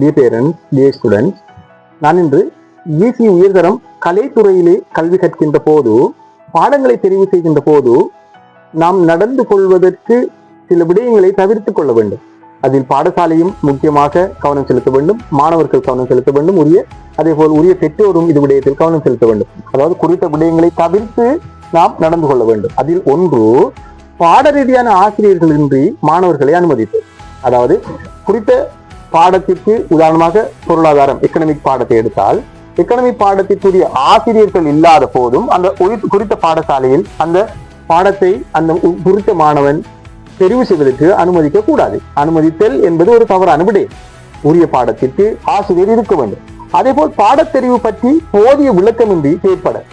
Dear parents, dear students, நான் இன்று EC உயர்தரம் கலைத்துறையிலே கல்வி கற்கின்ற போது பாடங்களை தெரிவு செய்கின்ற போது நாம் நடந்து கொள்வதற்கு சில விடயங்களை தவிர்த்துக் கொள்ள வேண்டும். அதில் பாடசாலையும் முக்கியமாக கவனம் செலுத்த வேண்டும், மாணவர்கள் கவனம் செலுத்த வேண்டும், அதே போல் உரிய பெற்றோரும் இது விடயத்தில் கவனம் செலுத்த வேண்டும். அதாவது குறித்த விடயங்களை தவிர்த்து நாம் நடந்து கொள்ள வேண்டும். அதில் ஒன்று, பாட ரீதியான ஆசிரியர்களின்றி மாணவர்களை அனுமதித்தல். அதாவது குறித்த பாடத்திற்கு உதாரணமாக பொருளாதாரம் எக்கனாமிக் பாடத்தை எடுத்தால், எக்கனாமிக் பாடத்திற்குரிய ஆசிரியர்கள் இல்லாத போதும் அந்த குறித்த பாடசாலையில் அந்த பாடத்தை அந்த குறித்த மாணவன் தெரிவு செய்வதற்கு அனுமதிக்க கூடாது. அனுமதித்தல் என்பது ஒரு தவறான விடயம். உரிய பாடத்திற்கு ஆசிரியர் இருக்க வேண்டும். அதே போல் பாடத்தெரிவு பற்றி போதிய விளக்கமின்றி செயற்பட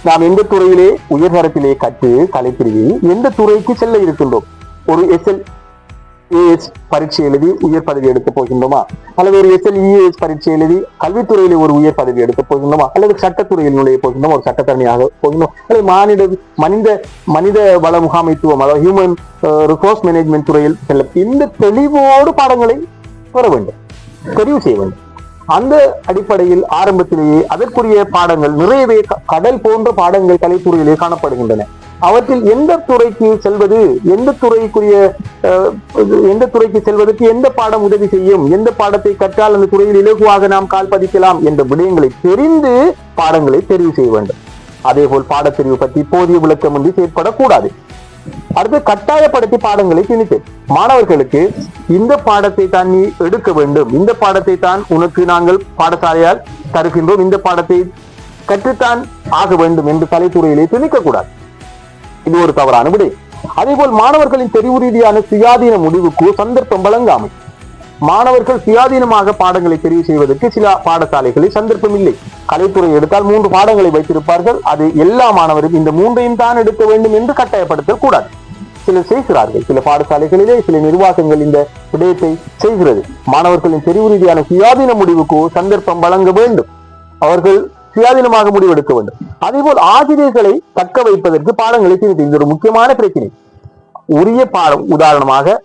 நாம் எந்த துறையிலே உயர்தரத்திலே கற்று கலைப்பிரிவில் எந்த துறைக்கு செல்ல இருக்கின்றோம், ஒரு SLAS பரீட்சை எழுதி உயர் பதவி எடுக்க போகின்றோமா, அல்லது ஒரு SLEAS பரீட்சை எழுதி கல்வித்துறையில ஒரு உயர் பதவி எடுக்க போகின்றோமா, அல்லது சட்டத்துறையில் நுழைய போகின்றோம், ஒரு சட்டத்தரணியாக போகின்றோம், அல்லது மனித வள முகாமைத்துவம், அதாவது ஹியூமன் ரிசோர்ஸ் மேனேஜ்மெண்ட் துறையில் செல்ல, இந்த தெளிவோடு பாடங்களை பெற வேண்டும், தெரிவு செய்ய வேண்டும். அந்த அடிப்படையில் ஆரம்பத்திலேயே அதற்குரிய பாடங்கள் நிறையவே கடல் போன்ற பாடங்கள் கலைத்துறையிலே காணப்படுகின்றன. அவற்றில் எந்த துறைக்கு செல்வது, எந்த துறைக்கு செல்வதற்கு எந்த பாடம் உதவி செய்யும், எந்த பாடத்தை கற்றால் அந்த துறையில் இலகுவாக நாம் கால் பதிக்கலாம் என்ற விடயங்களை தெரிந்து பாடங்களை தெரிவு செய்ய வேண்டும். அதே போல் பாடத்தெரிவு பற்றி போதிய விளக்கமின்றி செயற்படக்கூடாது. அடுத்து, கட்டாயப்படுத்தி பாடங்களை திணித்தல். மாணவர்களுக்கு இந்த பாடத்தை தான் நீ எடுக்க வேண்டும், இந்த பாடத்தை தான் உனக்கு நாங்கள் பாடசாலையால் தருகின்றோம், இந்த பாடத்தை கற்றுத்தான் ஆக வேண்டும் என்று கலைத்துறையிலே திணிக்கக்கூடாது. இது ஒரு தவறான விடயம். அதே போல் மாணவர்களின் தெரிவு ரீதியான சுயாதீன முடிவுக்கு சந்தர்ப்பம் வழங்காமை. மாணவர்கள் சுயாதீனமாக பாடங்களை தெரிவு செய்வதற்கு சில பாடசாலைகளில் சந்தர்ப்பம் இல்லை. கலைத்துறை எடுத்தால் 3 பாடங்களை வைத்திருப்பார்கள். அது எல்லா மாணவரும் இந்த 3ஐயும் தான் எடுக்க வேண்டும் என்று கட்டாயப்படுத்தக் கூடாது. சிலர் செய்கிறார்கள், சில பாடசாலைகளிலே சில நிர்வாகங்கள் இந்த விடயத்தை செய்கிறது. மாணவர்களின் தெரிவு ரீதியான சுயாதீன முடிவுக்கு சந்தர்ப்பம் வழங்க வேண்டும், அவர்கள் சுயாதீனமாக முடிவெடுக்க வேண்டும். அதே போல் ஆசிரியர்களை தக்க வைப்பதற்கு பாடங்களை திணித்து, இது ஒரு முக்கியமான பிரச்சனை. உரிய பாடம், உதாரணமாக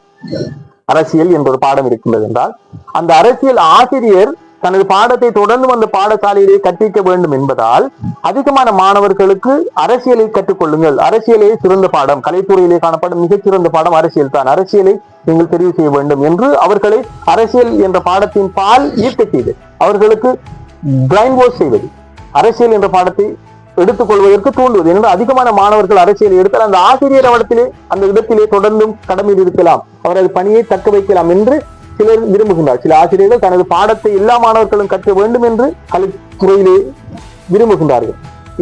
அரசியல் என்ற ஒரு பாடம் இருக்கின்றது என்றால், அந்த அரசியல் ஆசிரியர் தனது பாடத்தை தொடர்ந்து அந்த பாடசாலையிலே கற்பிக்க வேண்டும் என்பதால் அதிகமான மாணவர்களுக்கு அரசியலை கற்றுக்கொள்ளுங்கள், அரசியலே சிறந்த பாடம், கலைத்துறையிலே காணப்படும் மிகச்சிறந்த பாடம் அரசியல் தான், அரசியலை நீங்கள் தெரிவு செய்ய வேண்டும் என்று அவர்களை அரசியல் என்ற பாடத்தின் பால் ஈர்க்க செய்து அவர்களுக்கு பிளைண்ட் வாஷ் செய்வது, அரசியல் என்ற பாடத்தை எடுத்துக் கொள்வதற்கு தூண்டுவது. என்று அதிகமான மாணவர்கள் அரசியலை எடுத்தால் அந்த ஆசிரியர் அந்த இடத்திலே தொடர்ந்தும் கடமையில் இருக்கலாம், அவரது பணியை தக்க வைக்கலாம் என்று சிலர் விரும்புகின்றார். சில ஆசிரியர்கள் தனது பாடத்தை எல்லா மாணவர்களும் கற்க வேண்டும் என்று கலைத்துறையிலே விரும்புகின்றார்கள்.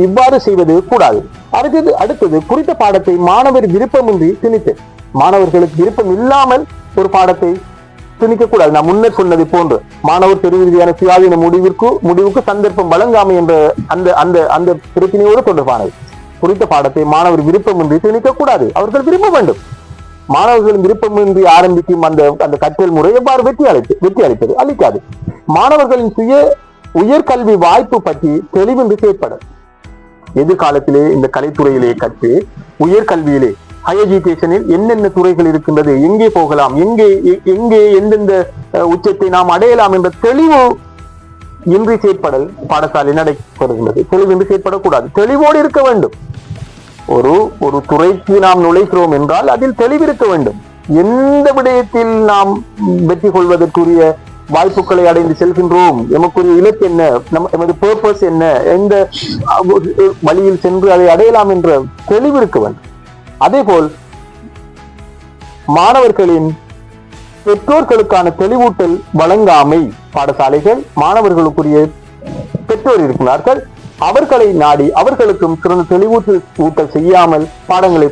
இவ்வாறு செய்வது கூடாது. அடுத்தது குறித்த பாடத்தை மாணவர் விருப்பமின்றி திணித்து, மாணவர்களுக்கு விருப்பம் இல்லாமல் ஒரு பாடத்தை திணிக்க கூடாது. நான் முன்னர் சொன்னது போன்று மாணவர் தெரிவு ரீதியான சுயாதீன முடிவுக்கு சந்தர்ப்பம் வழங்காமை என்ற அந்த பிரச்சனையோடு தொடர்பானது. குறித்த பாடத்தை மாணவர் விருப்பமின்றி திணிக்க கூடாது, அவர்கள் விரும்ப வேண்டும். மாணவர்களின் விருப்பமின்றி ஆரம்பிக்கும் அந்த கற்றல் முறை எவ்வாறு வெற்றி அளிக்காது. மாணவர்களின் உயர்கல்வி வாய்ப்பு பற்றி தெளிவின்றி செயற்பட, எதிர்காலத்திலே இந்த கலைத்துறையிலே கற்று உயர்கல்வியிலே ஹையர் எஜுகேஷனில் என்னென்ன துறைகள் இருக்கின்றது, எங்கே போகலாம், எங்கே எந்தெந்த உச்சத்தை நாம் அடையலாம் என்ற தெளிவு இன்றி செயற்படல் பாடசாலை நடைபெறுகின்றது. தெளிவின்றி செயற்படக்கூடாது, தெளிவோடு இருக்க வேண்டும். ஒரு துறைக்கு நாம் நுழைகிறோம் என்றால் அதில் தெளிவிருக்க வேண்டும். எந்த விடயத்தில் நாம் வெற்றி கொள்வதற்குரிய வாய்ப்புகளை அடைந்து செல்கின்றோம், எமக்குரிய இலக்கு என்ன, எமது பர்பஸ் என்ன, எந்த வழியில் சென்று அதை அடையலாம் என்ற தெளிவிருக்க வேண்டும். அதே போல் மாணவர்களின் பெற்றோர்களுக்கான தெளிவூட்டல் வழங்காமை. பாடசாலைகள் மாணவர்களுக்குரிய பெற்றோர் இருக்கிறார்கள், அவர்களை நாடி அவர்களுக்கும் சிறந்த தெளிவூட்டல் செய்யாமல் பாடங்களை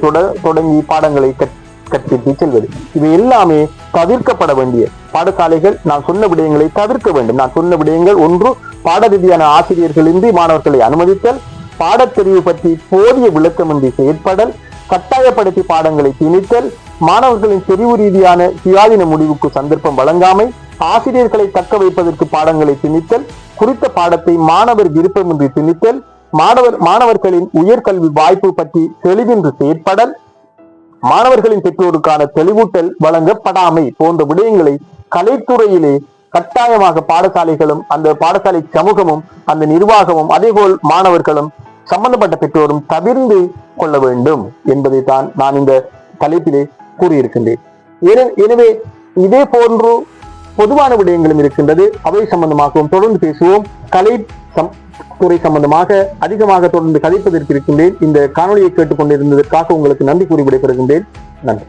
தொடங்கி பாடங்களை கற்பித்து செல்வது, இவை எல்லாமே தவிர்க்கப்பட வேண்டிய பாடசாலைகள். நான் சொன்ன விடயங்களை தவிர்க்க வேண்டும். நான் சொன்ன விடயங்கள்: ஒன்று, பாட ரீதியான ஆசிரியர்களின்றி மாணவர்களை அனுமதித்தல், பாடத்தெரிவு பற்றி போதிய விளக்கமின்றி செயற்படல், கட்டாயப்படுத்தி பாடங்களை திணித்தல், மாணவர்களின் தெரிவு ரீதியான சுயாதீன முடிவுக்கு சந்தர்ப்பம் வழங்காமை, ஆசிரியர்களை தக்க வைப்பதற்கு பாடங்களை திணித்தல், குறித்த பாடத்தை மாணவர் விருப்பமின்றி திணித்தல், மாணவர்களின் உயர்கல்வி வாய்ப்பு பற்றி தெளிவின்றி செயற்படல், மாணவர்களின் பெற்றோருக்கான தெளிவூட்டல் வழங்கப்படாமை போன்ற விடயங்களை கலைத்துறையிலே கட்டாயமாக பாடசாலைகளும் அந்த பாடசாலை சமூகமும் அந்த நிர்வாகமும் அதேபோல் மாணவர்களும் சம்பந்தப்பட்ட பெற்றோரும் தவிர்ந்து கொள்ள வேண்டும் என்பதை தான் நான் இந்த தலைப்பிலே கூறியிருக்கின்றேன். எனவே இதே போன்று பொதுவான விடயங்களும் இருக்கின்றது. அவை சம்பந்தமாகவும் தொடர்ந்து பேசுவோம். கலை துறை சம்பந்தமாக அதிகமாக தொடர்ந்து கதைப்பதற்கு இருக்கின்றேன். இந்த காணொலியை கேட்டுக்கொண்டிருந்ததற்காக உங்களுக்கு நன்றி கூறி விடைபெறுகின்றேன். நன்றி.